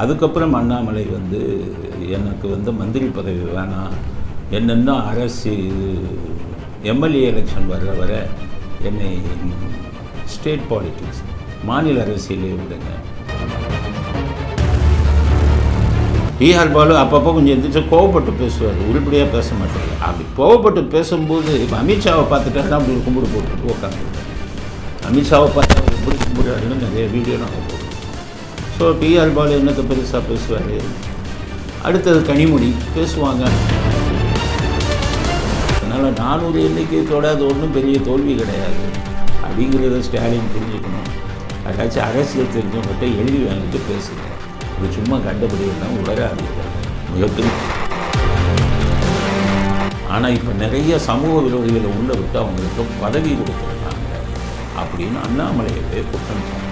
அதுக்கப்புறம் அண்ணாமலை வந்து எனக்கு வந்து மந்திரி பதவி வேணாம், என்னென்னா அரசு எம்எல்ஏ எலெக்ஷன் வர்ற வர என்னை ஸ்டேட் பாலிட்டிக்ஸ் மாநில அரசியலே விடுங்க. டிஆர் பாலு அப்பப்போ கொஞ்சம் எந்திரிச்சு கோவப்பட்டு பேசுவார், உருப்படியாக பேச மாட்டார். அப்படி கோவப்பட்டு பேசும்போது இப்போ அமித்ஷாவை பார்த்துட்டா அப்படி ஒரு கும்பிடு போட்டுட்டு உட்காந்துருக்காரு. அமித்ஷாவை பார்த்து அவர் எப்படி கும்பிடுறாருன்னு நிறைய வீடியோ நாங்கள் போடுவோம். ஸோ டிஆர் பாலு என்னத்தை பெருசாக பேசுவார். அடுத்தது கனிமொழி பேசுவாங்க. அதனால் 400 எண்ணிக்கையத்தோடு அது ஒன்றும் பெரிய தோல்வி கிடையாது அப்படிங்கிறத ஸ்டாலின் புரிஞ்சுக்கணும். அதாச்சும் அரசியல் தெரிஞ்சவங்ககிட்ட எழுதி வாங்கிட்டு பேசுகிறேன். இது சும்மா கண்டபடியெல்லாம் உலகாதீங்க மிகப்பெரிய. ஆனால் இப்போ நிறைய சமூக விரோதிகளை உள்ள விட்டு அவங்களுக்கு பதவி கொடுத்துருக்காங்க அப்படின்னு அண்ணாமலையவே குற்றம் சொன்னாங்க.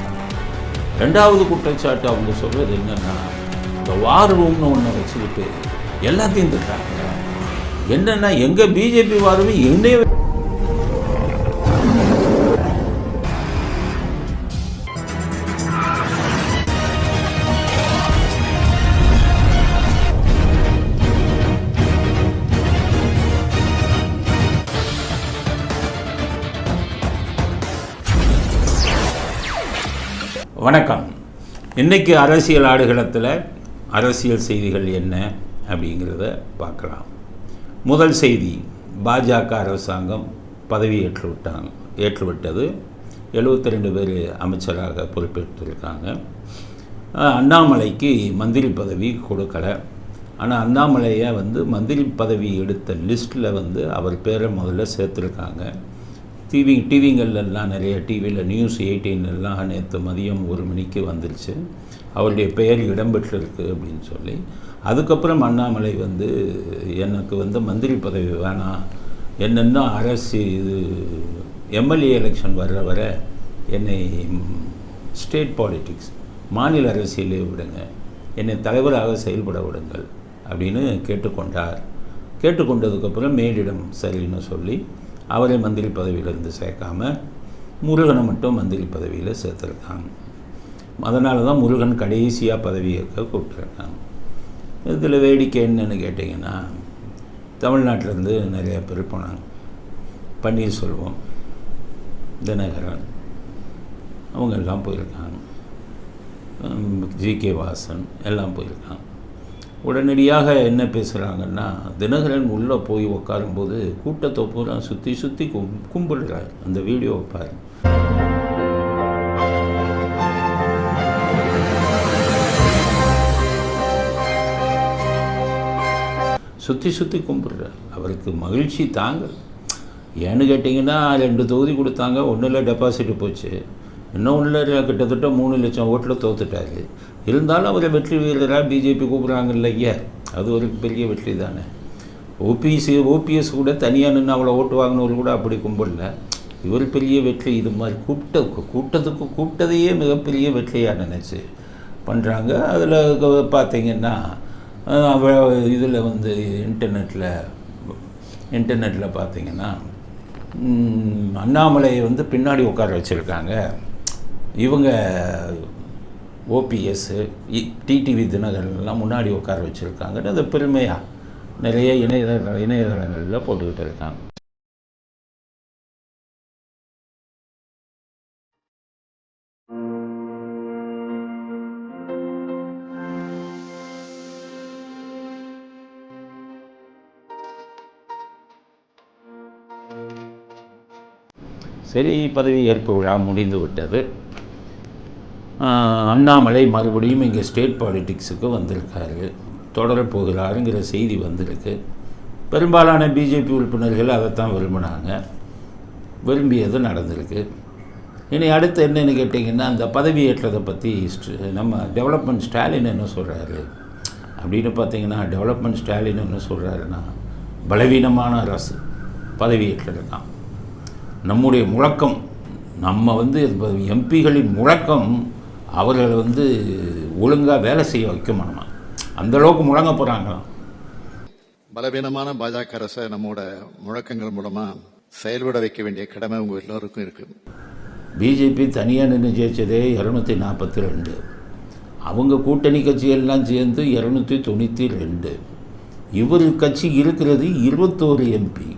ரெண்டாவது குற்றச்சாட்டு அவங்க சொல்கிறது என்னென்னா, இந்த வார் ரூம்னு ஒன்று வச்சுக்கிட்டு எல்லாத்தையும் திட்டாங்க. என்னென்னா எங்கள் பிஜேபி வாரமே என்னையே வணக்கம். இன்றைக்கி அரசியல் ஆடுகளத்தில் அரசியல் செய்திகள் என்ன அப்படிங்கிறத பார்க்கலாம். முதல் செய்தி, பாஜக அரசாங்கம் பதவி ஏற்றுவிட்டது. 72 பேர் அமைச்சராக பொறுப்பேற்றிருக்காங்க. அண்ணாமலைக்கு மந்திரி பதவி கொடுக்கலை. ஆனால் அண்ணாமலையை வந்து மந்திரி பதவி எடுத்த லிஸ்ட்டில் வந்து அவர் பேரை முதல்ல சேர்த்துருக்காங்க. டிவிங்கள்லாம் நிறைய டிவியில் நியூஸ் 18 நேற்று மதியம் 1 மணிக்கு வந்துருச்சு. அவருடைய பெயர் இடம்பெற்றிருக்கு அப்படின்னு சொல்லி. அதுக்கப்புறம் அண்ணாமலை வந்து எனக்கு வந்து மந்திரி பதவி வேணாம், என்னென்னா அரசு எம்எல்ஏ எலெக்ஷன் வர்ற வர என்னை ஸ்டேட் பாலிட்டிக்ஸ் மாநில அரசியலே விடுங்க, என்னை தலைவராக செயல்பட விடுங்கள் அப்படின்னு கேட்டுக்கொண்டார். கேட்டுக்கொண்டதுக்கப்புறம் மேலிடம் சரின்னு சொல்லி அவரை மந்திரி பதவியிலேருந்து சேர்க்காம முருகனை மட்டும் மந்திரி பதவியில் சேர்த்துருக்காங்க. அதனால தான் முருகன் கடைசியாக பதவி ஏற்க கூப்பிட்டுருக்காங்க. இதில் வேடிக்கை என்னென்னு கேட்டிங்கன்னா, தமிழ்நாட்டிலேருந்து நிறைய பேர் போனாங்க. பன்னீர்செல்வம், தினகரன் அவங்க எல்லாம் போயிருக்காங்க. ஜிகே வாசன் எல்லாம் போயிருக்காங்க. உடனடியாக என்ன பேசுகிறாங்கன்னா, தினகரன் உள்ளே போய் உட்காரும்போது கூட்டத்தை பூரா சுற்றி கும்பிடுறார். அந்த வீடியோவை பாரு. சுற்றி கும்பிடுறார். அவருக்கு மகிழ்ச்சி தாங்கல். ஏன்னு கேட்டிங்கன்னா, 2 தொகுதி கொடுத்தாங்க, ஒன்றில் டெபாசிட் போச்சு, இன்னும் ஒன்றில் கிட்டத்தட்ட 3 லட்சம் ஓட்டில் தோத்துட்டார். இருந்தாலும் அவரை வெற்றி வீரராக பிஜேபி கூப்பிட்றாங்க இல்லையா, அது ஒரு பெரிய வெற்றி தானே. ஓபிஎஸ் கூட தனியாக நின்று அவளை ஓட்டு வாங்கினவர் கூட அப்படி கும்பிடல. இவர் பெரிய வெற்றி. இது மாதிரி கூப்பிட்டதையே மிகப்பெரிய வெற்றியாக நினச்சி பண்ணுறாங்க. அதில் பார்த்திங்கன்னா இதில் வந்து இன்டர்நெட்டில் பார்த்திங்கன்னா அண்ணாமலையை வந்து பின்னாடி உட்கார வச்சுருக்காங்க. இவங்க ஓபிஎஸ், டிடிவி தினகரன்லாம் முன்னாடி உட்கார வச்சுருக்காங்கன்னு அது பெருமையாக நிறைய இணையதளங்களில் போட்டுக்கிட்டு இருக்காங்க. சரி, பதவி ஏற்பு விழா முடிந்து விட்டது. அண்ணாமலை மறுபடியும் இங்கே ஸ்டேட் பாலிட்டிக்ஸுக்கு வந்திருக்காரு, தொடரப்போகிறாருங்கிற செய்தி வந்திருக்கு. பெரும்பாலான பிஜேபி உறுப்பினர்கள் அதைத்தான் விரும்பியது நடந்திருக்கு. இனி அடுத்து என்னென்னு கேட்டிங்கன்னா, அந்த பதவி ஏற்றதை பற்றி நம்ம டெவலப்மெண்ட் ஸ்டாலின் என்ன சொல்கிறாரு அப்படின்னு பார்த்திங்கன்னா, டெவலப்மெண்ட் ஸ்டாலின் என்ன சொல்கிறாருன்னா, பலவீனமான அரசு பதவி ஏற்றிருக்கான். நம்முடைய முழக்கம், நம்ம வந்து எம்பிகளின் முழக்கம் அவர்களை வந்து ஒழுங்காக வேலை செய்ய வைக்கணுமா, அந்தளவுக்கு முழங்க போகிறாங்களாம். பலவீனமான பாஜக அரசை நம்மோட முழக்கங்கள் மூலமாக செயல்பட வைக்க வேண்டிய கடமை உங்கள் எல்லோருக்கும் இருக்குது. பிஜேபி தனியாக நின்று ஜெயிச்சதே 242. அவங்க கூட்டணி கட்சியெல்லாம் சேர்ந்து 292. இவர் கட்சி இருக்கிறது 21 எம்பி.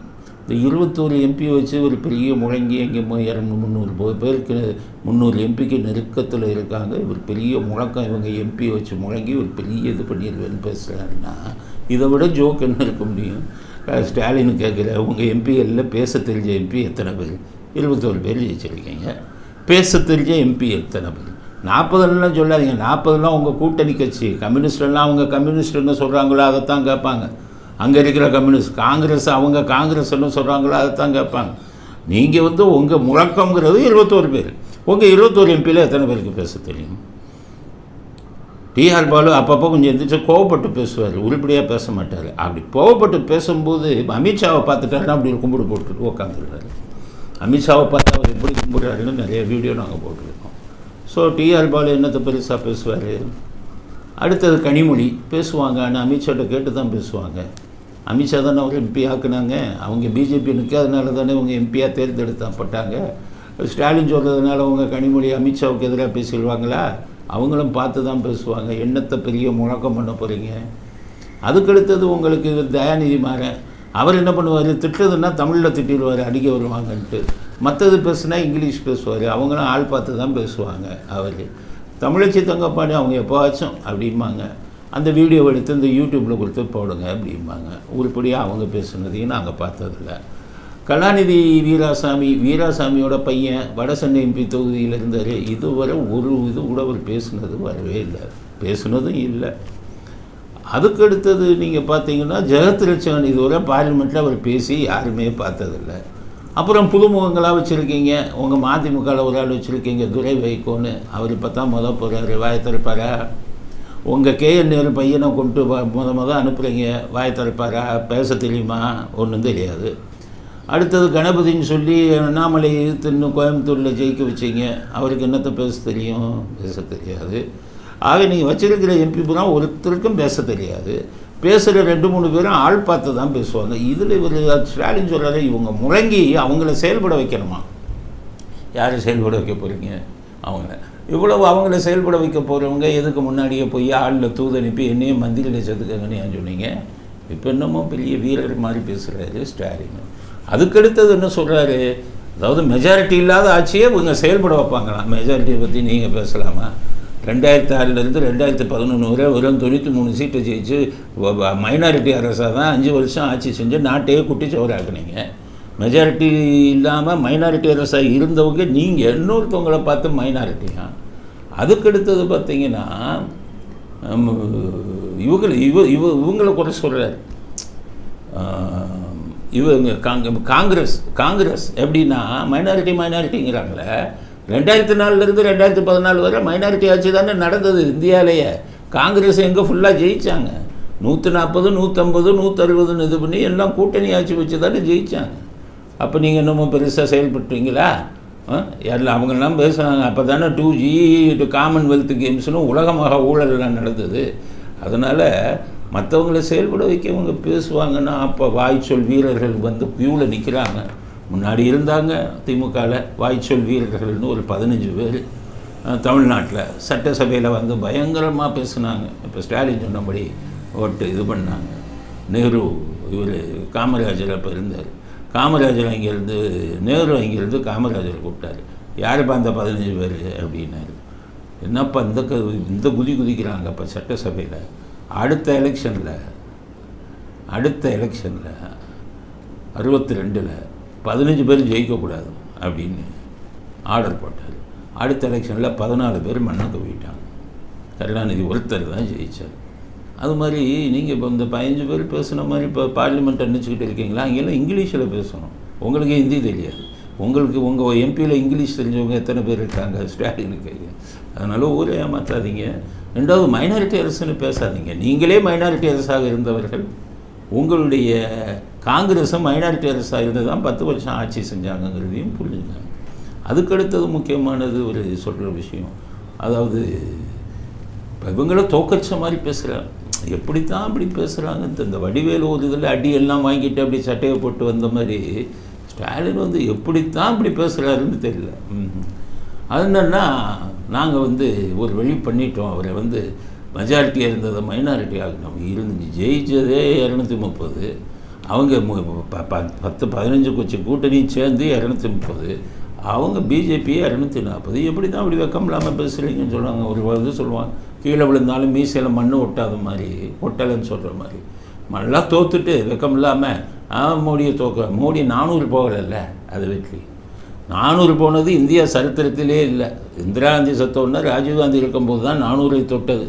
இந்த 21 எம்பி வச்சு ஒரு பெரிய முழங்கி எங்கே 300 பேருக்கு 300 எம்பிக்கு நெருக்கத்தில் இருக்காங்க. ஒரு பெரிய முழக்கம் இவங்க எம்பி வச்சு முழங்கி ஒரு பெரிய இது பண்ணிடுவேன்னு பேசுகிறாருன்னா இதை விட ஜோக் என்ன இருக்க முடியும்? ஸ்டாலின் கேட்குற உங்கள் எம்பிகளில் பேச தெரிஞ்ச எம்பி எத்தனை பேர்? 21 பேர் ஜெயிச்சிருக்கீங்க. பேச தெரிஞ்ச எம்பி எத்தனை பேர்? 40 சொல்லாதீங்க. 40 உங்கள் கூட்டணி கட்சி. கம்யூனிஸ்டெல்லாம் அவங்க கம்யூனிஸ்ட்னு சொல்கிறாங்களோ அதைத்தான் கேட்பாங்க. அங்கே இருக்கிற கம்யூனிஸ்ட் காங்கிரஸ் அவங்க காங்கிரஸ்ன்னு சொல்கிறாங்களோ அதைத்தான் கேட்பாங்க. நீங்கள் வந்து உங்கள் முழக்கங்கிறது 21 பேர். உங்கள் 21 எம்பியில் எத்தனை பேருக்கு பேச தெரியும்? டிஆர் பாலு அப்பப்போ கொஞ்சம் எந்திரிச்சு கோவப்பட்டு பேசுவார், உருப்படியாக பேச மாட்டார். அப்படி கோவப்பட்டு பேசும்போது அமித்ஷாவை பார்த்துட்டாருன்னா அப்படி கும்பிடு போட்டுட்டு உட்காந்துருக்காரு. அமித்ஷாவை பார்த்து அவர் எப்படி கும்பிட்றாருன்னு நிறைய வீடியோ நாங்கள் போட்டுருக்கோம். ஸோ டிஆர் பாலு என்னத்தை பெருசாக பேசுவார்? அடுத்தது கனிமொழி பேசுவாங்க. ஆனால் அமித்ஷாட்ட கேட்டு தான் பேசுவாங்க. அமித்ஷா தானே அவர் எம்பி ஆக்குனாங்க. அவங்க பிஜேபி நிற்காதனால தானே அவங்க எம்பியாக தேர்ந்தெடுத்தப்பட்டாங்க. ஸ்டாலின் சொல்கிறதுனால அவங்க கனிமொழி அமித்ஷாவுக்கு எதிராக பேசிடுவாங்களா? அவங்களும் பார்த்து தான் பேசுவாங்க. என்னத்தை பெரிய முழக்கம் பண்ண போகிறீங்க? அதுக்கடுத்தது உங்களுக்கு தயாநிதி மாறன் அவர் என்ன பண்ணுவார்? திட்டுறதுன்னா தமிழில் திட்டிடுவார், அடிக்க வருவாங்கன்ட்டு. மற்றது பேசுனா இங்கிலீஷ் பேசுவார். அவங்களும் ஆள் பார்த்து தான் பேசுவாங்க. அவர் தமிழச்சி தங்கப்பாடி அவங்க எப்போவாச்சும் அப்படிம்பாங்க. அந்த வீடியோ எடுத்து இந்த யூடியூப்பில் கொடுத்து போடுங்க அப்படிம்பாங்க. உருப்படியாக அவங்க பேசுனதையும் நாங்கள் பார்த்ததில்ல. கலாநிதி வீராசாமியோட பையன் வடசென்னை எம்பி தொகுதியில் இருந்தார். இதுவரை ஒரு இது கூட அவர் பேசுனது வரவே இல்லை, பேசுனதும் இல்லை. அதுக்கடுத்தது நீங்கள் பார்த்தீங்கன்னா ஜெகத் ரட்சகன் இதுவரை பார்லிமெண்ட்டில் அவர் பேசி யாருமே பார்த்ததில்லை. அப்புறம் புதுமுகங்களாக வச்சுருக்கீங்க. உங்கள் மதிமுகவில் ஒரு ஆள் வச்சுருக்கீங்க துரை வைகோன்னு. அவர் இப்போ தான் போகிறாரு, வாயை திறப்பாரா? உங்கள் கேஎன் நேரு பையனை கொண்டு அனுப்புகிறீங்க, வாயை திறப்பாரா? பேச தெரியுமா? ஒன்றும் தெரியாது. அடுத்தது கணபதின்னு சொல்லி அண்ணாமலை இன்னும் கோயம்புத்தூரில் ஜெயிக்க வச்சிங்க. அவருக்கு என்னத்தை பேச தெரியும்? பேச தெரியாது. ஆக நீங்கள் வச்சிருக்கிற எம்பி பூரா ஒருத்தருக்கும் பேச தெரியாது. பேசுகிற 2-3 பேரும் ஆள் பார்த்து தான் பேசுவாங்க. இதில் இவர் ஸ்டாலின் சொல்கிறாரு இவங்க முழங்கி அவங்கள செயல்பட வைக்கணுமா? யாரை செயல்பட வைக்க போகிறீங்க? அவங்கள இவ்வளவு அவங்கள செயல்பட வைக்க போகிறவங்க எதுக்கு முன்னாடியே போய் ஆளில் தூதனுப்பி என்னையும் மந்திரியில் சேர்த்துக்கங்கன்னு ஏன் சொன்னீங்க? இப்போ என்னமோ பெரிய வீரர் மாதிரி பேசுகிறாரு ஸ்டாலின். அதுக்கடுத்தது என்ன சொல்கிறாரு? அதாவது மெஜாரிட்டி இல்லாத ஆட்சியே இவங்க செயல்பட வைப்பாங்களாம். மெஜாரிட்டியை பற்றி நீங்கள் பேசலாமா? 2006 2011 வரை வெறும் 93 சீட்டை ஜெயிச்சு மைனாரிட்டி அரசாக தான் 5 வருஷம் ஆட்சி செஞ்சு நாட்டையே குட்டிச்சவராக்குனீங்க. மெஜாரிட்டி இல்லாமல் மைனாரிட்டி அரசாக இருந்தவங்க நீங்கள் இன்னொருத்தவங்களை பார்த்து மைனாரிட்டியா? அதுக்கடுத்தது பார்த்தீங்கன்னா இவங்களை குறை சொல்கிறார். இவங்க காங்கிரஸ் எப்படின்னா மைனாரிட்டிங்கிறாங்களே. 2004 2014 வரை மைனாரிட்டி ஆட்சி தானே நடந்தது இந்தியாவிலேயே. காங்கிரஸ் எங்கே ஃபுல்லாக ஜெயித்தாங்க? 140 150 160 இது பண்ணி எல்லாம் கூட்டணி ஆட்சி வச்சு தானே ஜெயித்தாங்க. அப்போ நீங்கள் என்னமோ பெருசாக செயல்பட்டுறீங்களா? எல்லாம் அவங்கெல்லாம் பேசுகிறாங்க. அப்போ தானே 2G காமன்வெல்த் கேம்ஸ்னு உலகமாக ஊழல்லாம் நடந்தது. அதனால் மற்றவங்கள செயல்பட வைக்கவங்க பேசுவாங்கன்னா அப்போ வாய்ச்சொல் வீரர்கள் வந்து க்யூவில் நிற்கிறாங்க. முன்னாடி இருந்தாங்க திமுகவில் வாய்ச்சொல் வீரர்கள்னு ஒரு 15 பேர் தமிழ்நாட்டில் சட்டசபையில் வந்து பயங்கரமாக பேசுனாங்க. இப்போ ஸ்டாலின் சொன்னபடி ஓட்டு இது பண்ணாங்க. நேரு இவர் காமராஜர் அப்போ இருந்தார். காமராஜர் அங்கேருந்து நேரு அங்கேருந்து காமராஜர் கூப்பிட்டார். யாருப்பா அந்த 15 பேர் அப்படின்னாரு. என்னப்பா இந்த குதிக்கிறாங்க அப்போ சட்டசபையில். அடுத்த எலெக்ஷனில் 62 15 பேர் ஜெயிக்கக்கூடாது அப்படின்னு ஆர்டர் போட்டார். அடுத்த எலெக்ஷனில் 14 பேர் மண்ணை போயிட்டாங்க. கருணாநிதி ஒருத்தர் தான் ஜெயித்தார். அது மாதிரி நீங்கள் இப்போ இந்த 15 பேர் பேசுன மாதிரி இப்போ பார்லிமெண்ட் நினச்சிக்கிட்டு இருக்கீங்களா? அங்கெல்லாம் இங்கிலீஷில் பேசணும். உங்களுக்கு ஹிந்தி தெரியாது. உங்களுக்கு உங்கள் எம்பியில் இங்கிலீஷ் தெரிஞ்சவங்க எத்தனை பேர் இருக்காங்க? ஸ்டாலினுக்கு. அதனால் ஊரே ஏமாற்றாதீங்க. ரெண்டாவது மைனாரிட்டி அரசுன்னு பேசாதீங்க. நீங்களே மைனாரிட்டி அரசாக இருந்தவர்கள். உங்களுடைய காங்கிரஸும் மைனாரிட்டி அரசாக இருந்து தான் 10 வருஷம் ஆட்சி செஞ்சாங்கங்கிறதையும் புரிஞ்சுங்க. அதுக்கடுத்தது முக்கியமானது ஒரு சொல்கிற விஷயம். அதாவது இப்போ இவங்கள தோக்கச்ச மாதிரி பேசுகிறாங்க. எப்படித்தான் அப்படி பேசுகிறாங்க? இந்த வடிவேலு ஒரு இதில் அடியெல்லாம் வாங்கிட்டு அப்படி சட்டையை போட்டு வந்த மாதிரி ஸ்டாலின் வந்து எப்படித்தான் அப்படி பேசுகிறாருன்னு தெரியல. அது என்னன்னா நாங்கள் வந்து ஒரு வழி பண்ணிட்டோம், அவரை வந்து மெஜாரிட்டியாக இருந்ததை மைனாரிட்டி ஆகணும். இருந்து ஜெயிச்சதே 230, அவங்க 10-15 கட்சி கூட்டணி சேர்ந்து 230, அவங்க பிஜேபி 240. எப்படி தான் அப்படி வெக்கம் இல்லாமல் பேசுகிறீங்கன்னு சொல்லுவாங்க. ஒரு இது சொல்லுவாங்க, கீழே விழுந்தாலும் மீசையில் மண் ஒட்டாத மாதிரி, ஒட்டலைன்னு சொல்கிற மாதிரி. நல்லா தோத்துட்டு வெக்கம் இல்லாமல் மோடியை மோடி 400 போகலைல்ல, அது வெற்றி. 400 போனது இந்தியா சரித்திரத்திலே இல்லை. இந்திரா காந்தி சத்தோன்னா ராஜீவ்காந்தி இருக்கும்போது தான் 400 தொட்டது.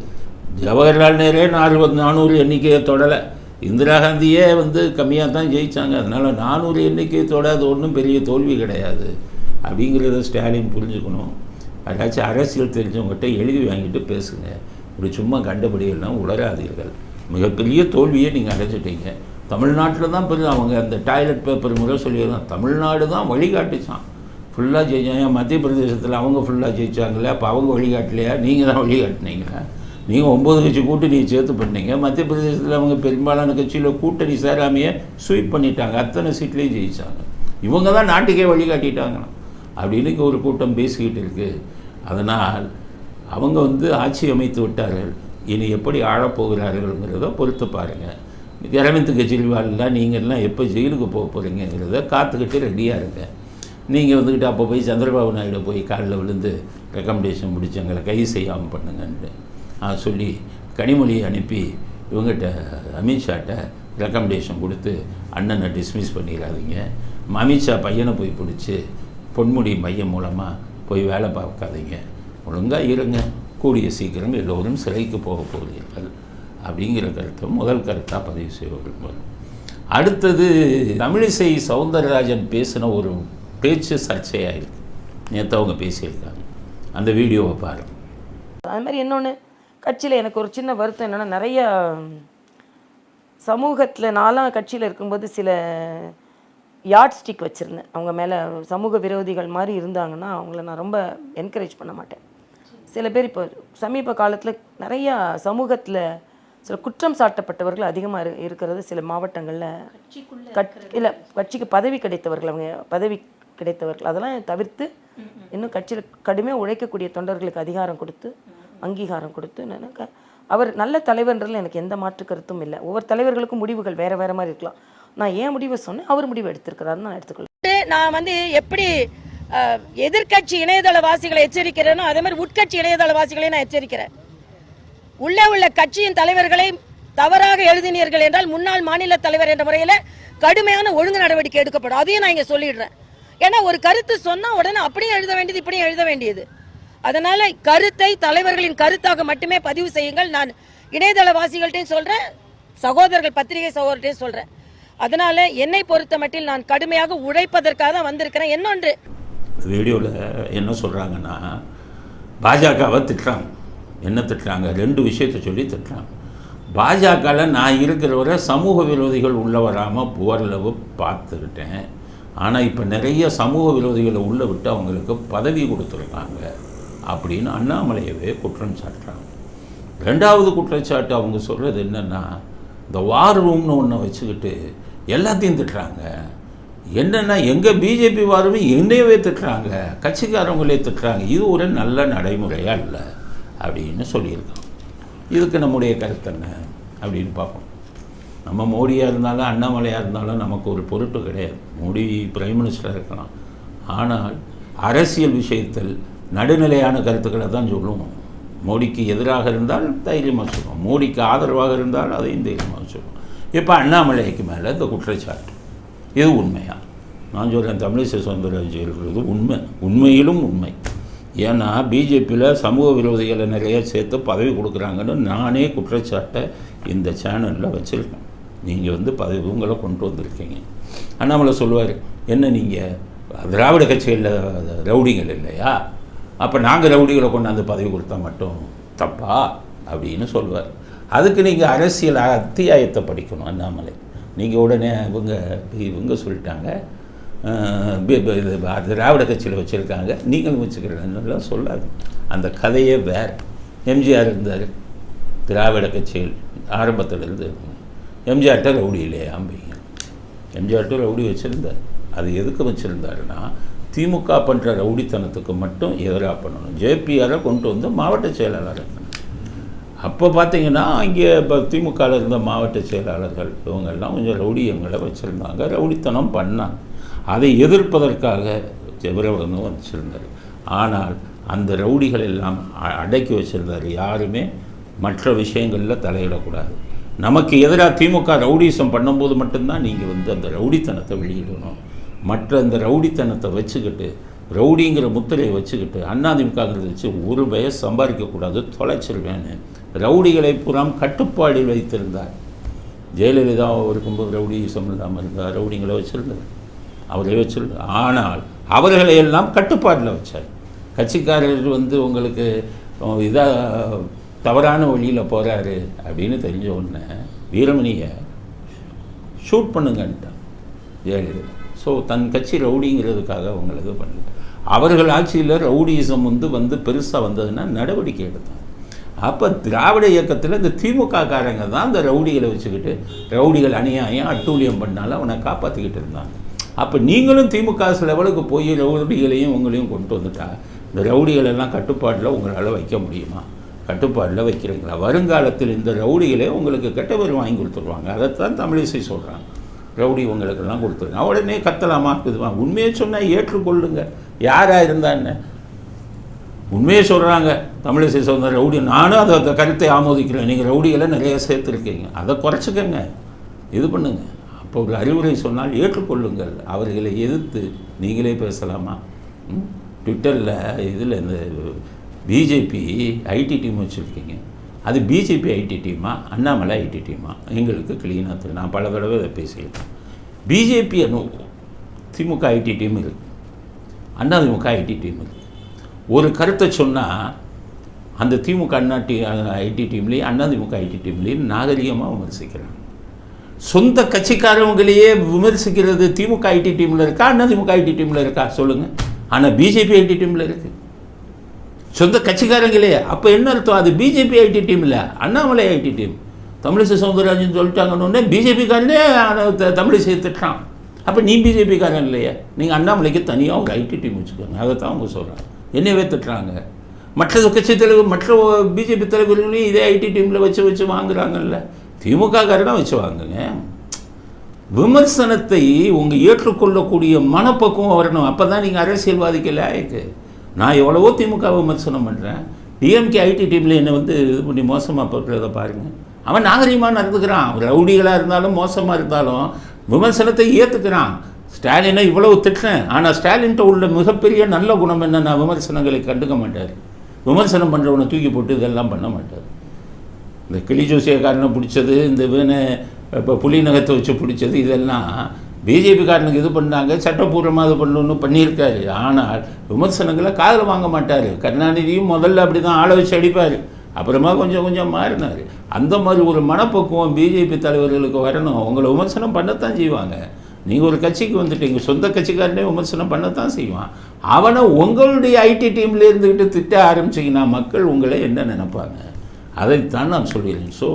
ஜவஹர்லால் நேரே 400 எண்ணிக்கையை தொடலை. இந்திரா காந்தியே வந்து கம்மியாக தான் ஜெயித்தாங்க. அதனால் 400 எண்ணிக்கையை தொடாது ஒன்றும் பெரிய தோல்வி கிடையாது அப்படிங்கிறத ஸ்டாலின் புரிஞ்சுக்கணும். அதாச்சும் அரசியல் தெரிஞ்சவங்ககிட்ட எழுதி வாங்கிட்டு பேசுங்க. இப்படி சும்மா கண்டபடியெல்லாம் உளராதீர்கள். மிகப்பெரிய தோல்வியை நீங்கள் அடைஞ்சிட்டீங்க. தமிழ்நாட்டில் தான் பெரிய அவங்க அந்த டாய்லெட் பேப்பர் முறை சொல்லியிருந்தான். தமிழ்நாடு தான் வழிகாட்டிச்சான், ஃபுல்லாக ஜெயிச்சாங்க. மத்திய பிரதேசத்தில் அவங்க ஃபுல்லாக ஜெயிச்சாங்களே, அப்போ அவங்க வழிகாட்டலையா? நீங்கள் தான் வழிகாட்டினீங்களா? நீங்கள் 9 கட்சி கூட்டணி சேர்த்து பண்ணீங்க. மத்திய பிரதேசத்தில் அவங்க பெரும்பாலான கட்சியில் கூட்டணி சேராமையே ஸ்வீப் பண்ணிட்டாங்க, அத்தனை சீட்லேயும் ஜெயித்தாங்க. இவங்க தான் நாட்டுக்கே வழிகாட்டிட்டாங்களாம் அப்படின்னு இங்கே ஒரு கூட்டம் பேசிக்கிட்டு இருக்குது. அதனால் அவங்க வந்து ஆட்சி அமைத்து விட்டார்கள். இனி எப்படி ஆழப்போகிறார்கள்ங்கிறத பொறுத்து பாருங்கள். அரவிந்த் கெஜ்ரிவால்லாம் நீங்கள்லாம் எப்போ ஜெயிலுக்கு போக போகிறீங்கிறத காத்துக்கிட்டு ரெடியாக இருங்க. நீங்கள் வந்துக்கிட்டு அப்போ போய் சந்திரபாபு நாயுடு போய் காலில் விழுந்து ரெக்கமெண்டேஷன் முடிச்சு எங்களை கைது செய்யாமல் பண்ணுங்கன்ட்டு சொல்லி கனிமொழியை அனுப்பி இவங்ககிட்ட அமித்ஷாட்ட ரெக்கமெண்டேஷன் கொடுத்து அண்ணனை டிஸ்மிஸ் பண்ணிடாதீங்க. அமித்ஷா பையனை போய் பிடிச்சி பொன்முடி மையம் மூலமாக போய் வேலை பார்க்காதீங்க. ஒழுங்காக இருங்க. கூடிய சீக்கிரம் எல்லோரும் சிறைக்கு போக போகிறீர்கள் அப்படிங்கிற கருத்தை முதல் கருத்தாக பதிவு செய்வார்கள். அடுத்தது தமிழிசை சவுந்தரராஜன் பேசின ஒரு பேச்சு சர்ச்சையாக இருக்குது. நேற்று அவங்க பேசியிருக்காங்க, அந்த வீடியோவை பாருங்கள். அது மாதிரி இன்னொன்று கட்சியில் எனக்கு ஒரு சின்ன வருத்தம் என்னென்னா, நிறைய சமூகத்தில் நாலாம் கட்சியில் இருக்கும்போது சில யார்ட் ஸ்டிக் வச்சுருந்தேன். அவங்க மேலே சமூக விரோதிகள் மாதிரி இருந்தாங்கன்னா அவங்கள நான் ரொம்ப என்கரேஜ் பண்ண மாட்டேன். சில பேர் இப்போ சமீப காலத்தில் நிறையா சமூகத்தில் சில குற்றம் சாட்டப்பட்டவர்கள் அதிகமாக இருக்கிறது சில மாவட்டங்களில். இல்லை, கட்சிக்கு பதவி கிடைத்தவர்கள், அவங்க பதவி கிடைத்தவர்கள், அதெல்லாம் தவிர்த்து இன்னும் கட்சியில் கடுமையாக உழைக்கக்கூடிய தொண்டர்களுக்கு அதிகாரம் கொடுத்து அங்கீகாரம் கொடுத்து அவர் நல்ல தலைவர்ன்றதில் எனக்கு எந்த மாற்று கருத்தும் இல்லை. ஒவ்வொரு தலைவர்களுக்கும் முடிவுகள் வேறு வேறு மாதிரி இருக்கலாம். நான் ஏன் முடிவை சொன்னேன், அவர் முடிவு எடுத்திருக்கிறாருன்னு நான் எடுத்துக்கொள்வேன். நான் வந்து எப்படி எதிர்கட்சி இணையதளவாசிகளை எச்சரிக்கிறேனோ அதே மாதிரி உட்கட்சி இணையதளவாசிகளையும் நான் எச்சரிக்கிறேன். உள்ளே உள்ள கட்சியின் தலைவர்களை தவறாக எழுதினீர்கள் என்றால் முன்னாள் மாநில தலைவர் என்ற முறையில் கடுமையான ஒழுங்கு நடவடிக்கை எடுக்கப்படும். அதையும் நான் இங்கே சொல்லிடுறேன். ஏன்னா ஒரு கருத்து சொன்னால் உடனே அப்படியே எழுத வேண்டியது இப்படியும் எழுத வேண்டியது. அதனால கருத்தை தலைவர்களின் கருத்தாக மட்டுமே பதிவு செய்யுங்கள். நான் இணையதளவாசிகள்கிட்டையும் சொல்கிறேன், சகோதரர்கள் பத்திரிகை சகோதரர்கிட்டையும் சொல்கிறேன். அதனால என்னை பொறுத்த மட்டில் நான் கடுமையாக உழைப்பதற்காக தான் வந்திருக்கிறேன். இன்னொன்று வீடியோவில் என்ன சொல்கிறாங்கன்னா, பாஜகவை திட்டுறாங்க. என்ன திட்டுறாங்க? 2 விஷயத்தை சொல்லி திட்டுறாங்க. பாஜகவில் நான் இருக்கிறவரை சமூக விரோதிகள் உள்ள வராமல் ஓரளவு பார்த்துக்கிட்டேன். ஆனால் இப்போ நிறைய சமூக விரோதிகளை உள்ளே விட்டு அவங்களுக்கு பதவி கொடுத்துருக்காங்க அப்படின்னு அண்ணாமலையவே குற்றம் சாட்டுறாங்க. 2வது குற்றச்சாட்டு அவங்க சொல்கிறது என்னென்னா, இந்த வார் ரூம்னு ஒன்று வச்சுக்கிட்டு எல்லாத்தையும் திட்டுறாங்க. என்னென்னா எங்கள் பிஜேபி வாரமே என்னையவே திட்டுறாங்க, கட்சிக்காரங்களே திட்டுறாங்க. இது ஒரு நல்ல நடைமுறையாக இல்லை அப்படின்னு சொல்லியிருக்காங்க. இதுக்கு நம்முடைய கருத்து என்ன அப்படின்னு பார்ப்போம். நம்ம மோடியாக இருந்தாலும் அண்ணாமலையாக இருந்தாலும் நமக்கு ஒரு பொருட்டு கிடையாது. மோடி பிரைம் மினிஸ்டராக இருக்கலாம், ஆனால் அரசியல் விஷயத்தில் நடுநிலையான கருத்துக்களை தான் சொல்லுவோம். மோடிக்கு எதிராக இருந்தால் தைரியமாக சொல்லுவோம், மோடிக்கு ஆதரவாக இருந்தால் அதையும் தைரியமாக சொல்லுவோம். இப்போ அண்ணாமலைக்கு மேலே இந்த குற்றச்சாட்டு இது உண்மையா? நான் சொல்கிறேன், தமிழிசை சவுந்தரராஜன் இருக்கிறது உண்மை, உண்மையிலும் உண்மை. ஏன்னா பிஜேபியில் சமூக விரோதிகளை நிறைய சேர்த்து பதவி கொடுக்குறாங்கன்னு நானே குற்றச்சாட்டை இந்த சேனலில் வச்சுருக்கேன். நீங்கள் வந்து பதவி உங்களை கொண்டு வந்திருக்கீங்க. அண்ணாமலை சொல்லுவார், என்ன நீங்கள் திராவிட கட்சிகளில் ரவுடிகள் இல்லையா, அப்போ நாங்கள் ரவுடிகளை கொண்டாந்து பதவி கொடுத்தா மட்டும் தப்பா அப்படின்னு சொல்லுவார். அதுக்கு நீங்கள் அரசியல் அத்தியாயத்தை படிக்கணும் அண்ணாமலை. நீங்கள் உடனே இவங்க சொல்லிட்டாங்க திராவிட கட்சியில் வச்சுருக்காங்க நீங்களும் வச்சுக்கிறீங்கலாம் சொல்லாது. அந்த கதையே வேறு. எம்ஜிஆர் இருந்தார் திராவிட கட்சியில் ஆரம்பத்தில் இருந்து இருந்தாங்க. எம்ஜிஆர்கிட்ட ரவுடி இல்லையா அம்பிங்க, எம்ஜிஆர்கிட்ட ரவுடி வச்சுருந்தார். அது எதுக்கு வச்சுருந்தாருன்னா திமுக பண்ணுற ரவுடித்தனத்துக்கு மட்டும் எதிராக பண்ணணும். ஜேபிஆரை கொண்டு வந்து மாவட்ட செயலாளர். அப்போ பார்த்தீங்கன்னா இங்கே இப்போ திமுகவில் இருந்த மாவட்ட செயலாளர்கள் இவங்கெல்லாம் கொஞ்சம் ரவுடியங்களை வச்சுருந்தாங்க, ரவுடித்தனம் பண்ணாங்க. அதை எதிர்ப்பதற்காக ஜெபரவனும் வச்சுருந்தார். ஆனால் அந்த ரவுடிகள் எல்லாம் அடக்கி வச்சுருந்தார். யாருமே மற்ற விஷயங்களில் தலையிடக்கூடாது. நமக்கு எதிராக திமுக ரவுடிசம் பண்ணும்போது மட்டும்தான் நீங்கள் வந்து அந்த ரவுடித்தனத்தை வெளியிடணும். மற்ற அந்த ரவுடித்தனத்தை வச்சுக்கிட்டு, ரவுடிங்கிற முத்திரையை வச்சுக்கிட்டு, அதிமுகங்கிறத வச்சு ஒரு வயசு சம்பாதிக்கக்கூடாது, தொலைச்சிருவேன்னு ரவுடிகளை புறம் கட்டுப்பாடில் வைத்திருந்தார். ஜெயலலிதா இருக்கும்போது ரவுடிசம் இல்லாமல் இருந்தார், ரவுடிங்களை வச்சுருந்தார், அவரை வச்சுருந்தார். ஆனால் அவர்களை எல்லாம் கட்டுப்பாட்டில் வச்சார். கட்சிக்காரர் வந்து உங்களுக்கு இதாக தவறான வழியில் போகிறாரு அப்படின்னு தெரிஞ்ச உடனே வீரமணியை ஷூட் பண்ணுங்கன்ட்டான் ஜெயலலிதா. ஸோ தன் கட்சி ரவுடிங்கிறதுக்காக அவங்களை இது பண்ணல. அவர்கள் ஆட்சியில் ரவுடிசம் வந்து பெருசாக வந்ததுன்னா நடவடிக்கை எடுத்தாங்க. அப்போ திராவிட இயக்கத்தில் இந்த திமுக காரங்க தான் இந்த ரவுடிகளை வச்சுக்கிட்டு ரவுடிகள் அநியாயம் அட்டூழியம் பண்ணாலும் அவனை காப்பாற்றிக்கிட்டு இருந்தாங்க. அப்போ நீங்களும் திமுக லெவலுக்கு போய் ரவுடிகளையும் உங்களையும் கொண்டு வந்துட்டா இந்த ரவுடிகள் எல்லாம் கட்டுப்பாட்டில் உங்களால் வைக்க முடியுமா? கட்டுப்பாட்டில் வைக்கிறீங்களா? வருங்காலத்தில் இந்த ரவுடிகளே உங்களுக்கு கெட்ட பேர் வாங்கி கொடுத்துருவாங்க. அதைத்தான் தமிழிசை சொல்கிறாங்க. ரவுடி உங்களுக்கெல்லாம் கொடுத்துருங்க. உடனே கத்தலாமா இதுவாங்க. உண்மையை சொன்னால் ஏற்றுக்கொள்ளுங்க. யாராக இருந்தா என்ன? உண்மையை சொல்கிறாங்க தமிழிசை சொன்ன ரவுடி. நானும் அதை கருத்தை ஆமோதிக்கிறேன். நீங்கள் ரவுடிகளை நிறைய சேர்த்துருக்கீங்க, அதை குறைச்சிக்கங்க, இது பண்ணுங்க. அப்போ ஒரு அறிவுரை சொன்னால் ஏற்றுக்கொள்ளுங்கள். அவர்களை எதிர்த்து நீங்களே பேசலாமா? ட்விட்டரில் இதில் இந்த பிஜேபி ஐடி டீம் வச்சுருக்கீங்க. அது பிஜேபி ஐடி டீமா அண்ணாமலை ஐடி டீமா? எங்களுக்கு கிளீனாக தெரியும். நான் பல தடவை இதை பேசியிருக்கேன். பிஜேபி திமுக ஐடி டீம் இருக்குது, அதிமுக ஐடி டீம் இருக்குது. ஒரு கருத்தை சொன்னால் அந்த திமுக ஐடி டீம்லேயும் அதிமுக ஐடி டீம்லேயும் நாகரிகமாக விமர்சிக்கிறாங்க. சொந்த கட்சிக்காரவங்களையே விமர்சிக்கிறது திமுக ஐடி டீமில் இருக்கா அதிமுக ஐடி டீமில் இருக்கா சொல்லுங்கள்? ஆனால் பிஜேபி ஐடி டீமில் இருக்குது சொந்த கட்சிக்காரங்களே. அப்போ என்ன அர்த்தம்? அது பிஜேபி ஐடி டீம் இல்லை, அண்ணாமலை ஐடி டீம். தமிழிசை சவுந்தரராஜன் சொல்லிட்டாங்கன்னு பிஜேபிக்காரனே தமிழிசை திட்டுறான். அப்போ நீ பிஜேபிக்காரன் இல்லையே, நீங்கள் அண்ணாமலைக்கு தனியாக ஒரு ஐடி டீம் வச்சுக்கோங்க. அதை தான் அவங்க சொல்கிறாங்க. என்னவே திட்டுறாங்க. மற்ற கட்சி தலைவர் மற்ற பிஜேபி தலைவர்களையும் இதே ஐடி டீமில் வச்சு வாங்குறாங்கல்ல. திமுக காரனாக வச்சு வாங்குங்க. விமர்சனத்தை உங்கள் ஏற்றுக்கொள்ளக்கூடிய மனப்பக்குவம் வரணும். அப்போ தான் நீங்கள் அரசியல்வாதிக்கு லாயக்கு. நான் எவ்வளவோ திமுக விமர்சனம் பண்ணுறேன். டிஎம்கே ஐடி டீமில் என்னை வந்து இது பண்ணி மோசமாக போட்டுறதை பாருங்கள். அவன் நாகரிகமாக நடந்துக்கிறான். ரவுடிகளாக இருந்தாலும் மோசமாக இருந்தாலும் விமர்சனத்தை ஏற்றுக்கிறான். ஸ்டாலினை இவ்வளவு திட்டுறேன், ஆனால் ஸ்டாலின்கிட்ட உள்ள மிகப்பெரிய நல்ல குணம் என்னென்னா விமர்சனங்களை கண்டுக்க மாட்டார். விமர்சனம் பண்ணுறவனை தூக்கி போட்டு இதெல்லாம் பண்ண மாட்டார். இந்த கிளி ஜோசியக்காரனை பிடிச்சது, இந்த வீணை இப்போ புலி நகத்தை வச்சு பிடிச்சது, இதெல்லாம் பிஜேபிக்காரனுக்கு இது பண்ணாங்க, சட்டப்பூர்வமாக இது பண்ணணுன்னு பண்ணியிருக்காரு. ஆனால் விமர்சனங்களை காதில் வாங்க மாட்டார். கருணாநிதியும் முதல்ல அப்படி தான் ஆளை வச்சு அடிப்பார், அப்புறமா கொஞ்சம் கொஞ்சம் மாறினார். அந்த மாதிரி ஒரு மனப்பக்குவம் பிஜேபி தலைவர்களுக்கு வரணும். உங்களை விமர்சனம் பண்ணத்தான் செய்வாங்க. நீங்கள் ஒரு கட்சிக்கு வந்துட்டீங்க, சொந்த கட்சிக்காரனே விமர்சனம் பண்ணத்தான் செய்வான். அவனை உங்களுடைய ஐடி டீமில் இருந்துக்கிட்டு திட்ட ஆரம்பிச்சிங்கன்னா மக்கள் உங்களை என்ன நினைப்பாங்க? அதைத்தான் நான் சொல்கிறேன். ஸோ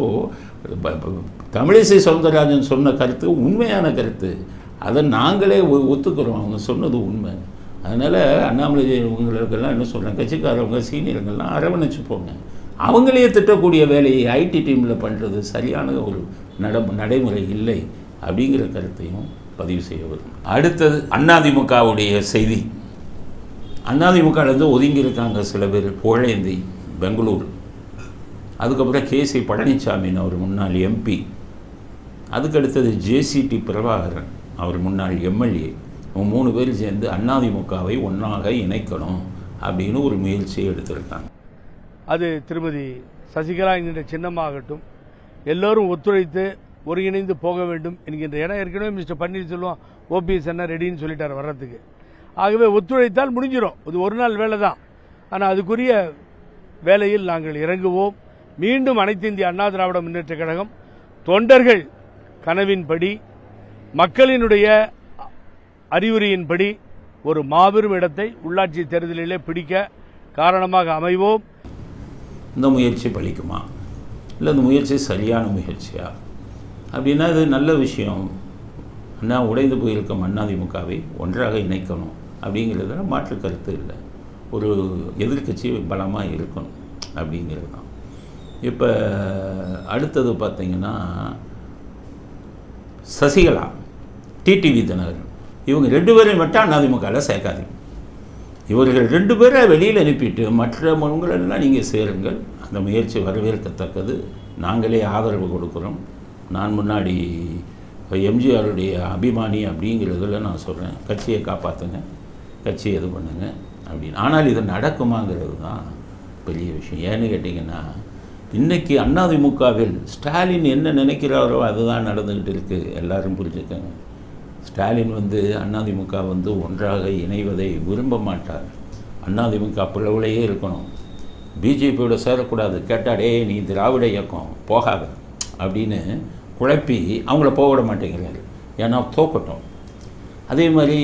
தமிழிசை சவுந்தரராஜன் சொன்ன கருத்து உண்மையான கருத்து. அதை நாங்களே ஒத்துக்கிறோம். அவங்க சொன்னது உண்மை. அதனால் அண்ணாமலை இவங்களுக்கெல்லாம் என்ன சொல்கிறேன், கட்சிக்காரவங்க சீனியர்கள்லாம் அரவணைச்சு போங்க. அவங்களே திட்டக்கூடிய வேலையை ஐடி டீமில் பண்ணுறது சரியான ஒரு நடைமுறை இல்லை அப்படிங்கிற கருத்தையும் பதிவு செய்ய வரும். அடுத்தது அதிமுகவுடைய செய்தி. அதிமுகலேருந்து ஒதுங்கியிருக்காங்க சில பேர். புகழேந்தி பெங்களூர், அதுக்கப்புறம் கேசி பழனிசாமின்னு அவர் முன்னாள் எம்பி, அதுக்கடுத்தது ஜேசிடி பிரபாகரன் அவர் முன்னாள் எம்எல்ஏ. அவங்க 3 பேர் சேர்ந்து அதிமுகவை ஒன்றாக இணைக்கணும் அப்படின்னு ஒரு முயற்சியை எடுத்திருக்காங்க. அது திருமதி சசிகலா என்கின்ற சின்னமாகட்டும், எல்லோரும் ஒத்துழைத்து ஒருங்கிணைந்து போக வேண்டும் என்கின்ற இடம் ஏற்கனவே மிஸ்டர் பன்னீர்செல்வம் ஓபிஎஸ் என்ன ரெடின்னு சொல்லிட்டார் வர்றதுக்கு. ஆகவே ஒத்துழைத்தால் முடிஞ்சிடும். இது ஒரு நாள் வேலை தான். ஆனால் அதுக்குரிய வேலையில் நாங்கள் இறங்குவோம். மீண்டும் அனைத்து இந்திய அண்ணா திராவிட முன்னேற்ற கழகம் தொண்டர்கள் கனவின்படி, மக்களினுடைய அறிவுரையின்படி ஒரு மாபெரும் இடத்தை உள்ளாட்சி தேர்தலிலே பிடிக்க காரணமாக அமைவோம். இந்த முயற்சி பலிக்குமா, இல்லை இந்த முயற்சி சரியான முயற்சியா அப்படின்னா இது நல்ல விஷயம். அண்ணா உடைந்து போயிருக்கும் அதிமுகவை ஒன்றாக இணைக்கணும் அப்படிங்கிறதுல மாற்று கருத்து இல்லை. ஒரு எதிர்க்கட்சி பலமாக இருக்கணும் அப்படிங்கிறது தான். இப்போ அடுத்தது பார்த்திங்கன்னா சசிகலா, டிடிவி தினகரன், இவங்க 2 பேரையும் மட்டும் அதிமுகவில் சேர்க்காதீங்க. இவர்கள் 2 பேரை வெளியில் அனுப்பிட்டு மற்றவங்களெல்லாம் நீங்கள் சேருங்கள். அந்த முயற்சி வரவேற்கத்தக்கது. நாங்களே ஆதரவு கொடுக்குறோம். நான் முன்னாடி எம்ஜிஆருடைய அபிமானி அப்படிங்கிறதுல நான் சொல்கிறேன், கட்சியை காப்பாற்றுங்க, கட்சியை இது பண்ணுங்க அப்படின்னு. ஆனால் இது நடக்குமாங்கிறது தான் பெரிய விஷயம். ஏன்னு கேட்டிங்கன்னா, இன்றைக்கி அதிமுகவில் ஸ்டாலின் என்ன நினைக்கிறாரோ அதுதான் நடந்துக்கிட்டு இருக்குது. எல்லோரும் புரிஞ்சுக்கங்க. ஸ்டாலின் அதிமுக ஒன்றாக இணைவதை விரும்ப மாட்டார். அதிமுக பிளவுலையே இருக்கணும், பிஜேபியோட சேரக்கூடாது. கேட்டாடே நீ திராவிட இயக்கம் போகாத அப்படின்னு குழப்பி அவங்கள போக விட மாட்டேங்கிறாரு. ஏன்னா தோக்கட்டும். அதே மாதிரி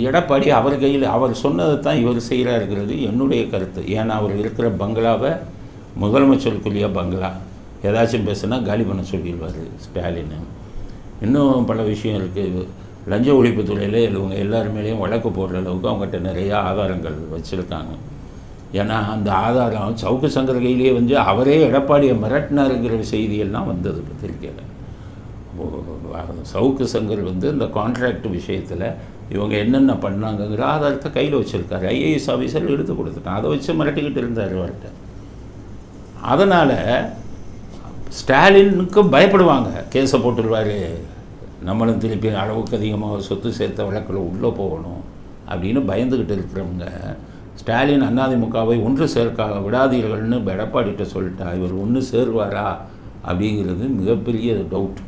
எடப்பாடி அவர் கையில் அவர் சொன்னதை தான் இவர் செய்கிறாருங்கிறது என்னுடைய கருத்து. ஏன்னா அவர் இருக்கிற பங்களாவை முதலமைச்சருக்குரிய பங்களா, ஏதாச்சும் பேசுனா காலி பண்ண சொல்லிடுவார் ஸ்டாலின். இன்னும் பல விஷயம் இருக்குது. லஞ்ச ஒழிப்புத்துறையில் இவங்க எல்லாருமேலேயும் வழக்கு போடுற அளவுக்கு அவங்ககிட்ட நிறையா ஆதாரங்கள் வச்சுருக்காங்க. ஏன்னா அந்த ஆதாரம் சவுக்கு சங்கர் கையிலேயே அவரே எடப்பாடியை மிரட்டினாருங்கிற செய்தியெல்லாம் வந்தது பத்திரிக்கையில். சவுக்கு சங்கர் இந்த கான்ட்ராக்ட் விஷயத்தில் இவங்க என்னென்ன பண்ணாங்கங்கிற ஆதாரத்தை கையில் வச்சுருக்காரு. ஐஏஎஸ் ஆஃபீஸர் எடுத்து கொடுத்துட்டான். அதை வச்சு மிரட்டிக்கிட்டு இருந்தார் அவர்கிட்ட. அதனால் ஸ்டாலினுக்கு பயப்படுவாங்க, கேஸை போட்டுருவார், நம்மளும் திருப்பி அளவுக்கு அதிகமாக சொத்து சேர்த்த வழக்கில் உள்ளே போகணும் அப்படின்னு பயந்துக்கிட்டு இருக்கிறவங்க ஸ்டாலின் அதிமுகவை ஒன்று சேர்க்க விடாதீர்கள்னு எடப்பாடிகிட்ட சொல்லிட்டா இவர் ஒன்று சேருவாரா அப்படிங்கிறது மிகப்பெரிய டவுட்.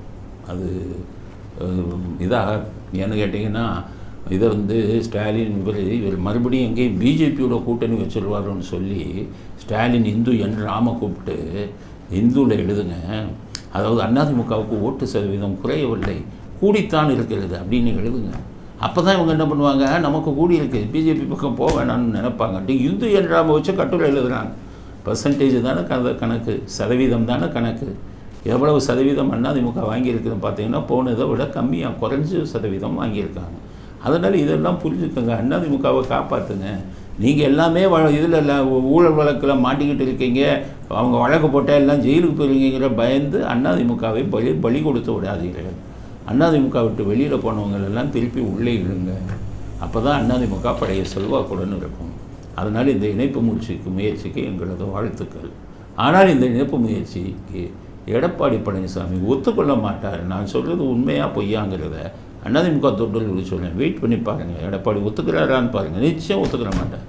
அது இதாக ஏன்னு கேட்டிங்கன்னா, இதை ஸ்டாலின் இவர் மறுபடியும் எங்கேயும் பிஜேபியோட கூட்டணி வச்சுருவாரோன்னு சொல்லி ஸ்டாலின் இந்து என் ராம கூப்பிட்டு இந்துவில் எழுதுங்க, அதாவது அதிமுகவுக்கு ஓட்டு சதவீதம் குறையவில்லை, கூடித்தான் இருக்கிறது அப்படின்னு எழுதுங்க. அப்போ தான் இவங்க என்ன பண்ணுவாங்க, நமக்கு கூடி இருக்குது, பிஜேபி பக்கம் போக வேணாம்னு நினைப்பாங்க. இந்து என் ராம வச்சு கட்டுரை எழுதுகிறாங்க. பர்சன்டேஜ் தானே கணக்கு, சதவீதம் தானே கணக்கு. எவ்வளவு சதவீதம் அதிமுக வாங்கியிருக்குதுன்னு பார்த்தீங்கன்னா போனதை விட கம்மியாக குறைஞ்ச சதவீதம் வாங்கியிருக்காங்க. அதனால் இதெல்லாம் புரிஞ்சுக்கோங்க, அதிமுகவை காப்பாற்றுங்க. நீங்கள் எல்லாமே இதில் ஊழல் வழக்கில் மாட்டிக்கிட்டு இருக்கீங்க, அவங்க வழக்கு போட்டால் எல்லாம் ஜெயிலுக்கு போயிருங்கிற பயந்து அதிமுகவை பலி கொடுத்து விடாதீர்கள். அதிமுக விட்டு வெளியில் போனவங்களெல்லாம் திருப்பி உள்ளே இழுங்க. அப்போ தான் அதிமுக பழைய செல்வாக்குடன் இருக்கும். அதனால் இந்த இணைப்பு முயற்சிக்கு எங்களது வாழ்த்துக்கள். ஆனால் இந்த இணைப்பு முயற்சிக்கு எடப்பாடி பழனிசாமி ஒத்துக்கொள்ள மாட்டார். நான் சொல்கிறது உண்மையாக பொய்யாங்கிறத அதிமுக தொண்டர்களுக்கு சொல்லுவேன். வெயிட் பண்ணி பாருங்கள், எடப்பாடி ஒத்துக்கிறாரான்னு பாருங்கள். நிச்சயம் ஒத்துக்கிற மாட்டார்.